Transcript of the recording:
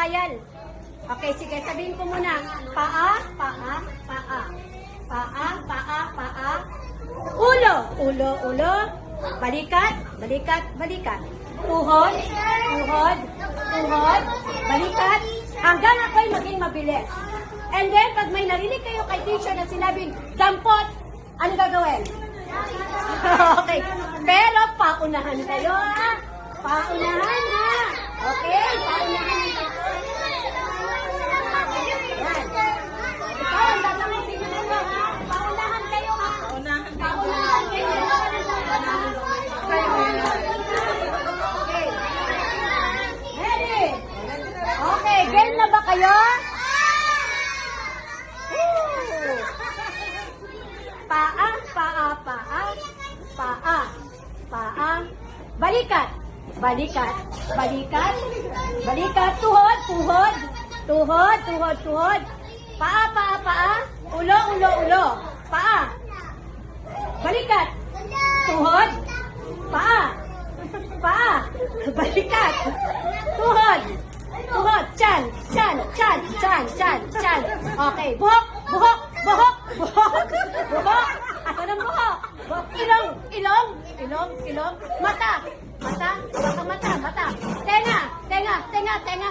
trial. Okay, sige, sabihin ko muna. Paa, paa, paa. Paa, paa, paa. Ulo, ulo, ulo. Balikat, balikat, balikat. Tuhod, tuhod, tuhod. Balikat. Hanggang ako'y maging mabilis. And then, pag may narinig kayo kay teacher na sinabing, dampot, ano gagawin? Okay. Pero, paunahan kayo, ha? Paunahan, ha? Okay, paunahan. Yan. Ikaw, ang tatanggapin nyo na, ha? Paunahan kayo, ha? Paunahan kayo. Okay. Ready? Okay, game na ba kayo? Paa, paa, paa, paa, paa, balikat, balikat, balikat, balikat, tuhod, tuhod, tuhod, tuhod, tuhod, paa, paa, paa, ulo, ulo, ulo, paa, balikat, tuhod, paa, paa, balikat, tuhod, tuhod, chan, chan, chan, chan, chan, chan. Okay, buhok, buhok, buhok, buhok, buhok. Asan ang buhok? Buhok. Ilong, ilong, ilong, ilong. Mata, mata, mata, mata, mata. Tenga, tenga, tenga, tenga.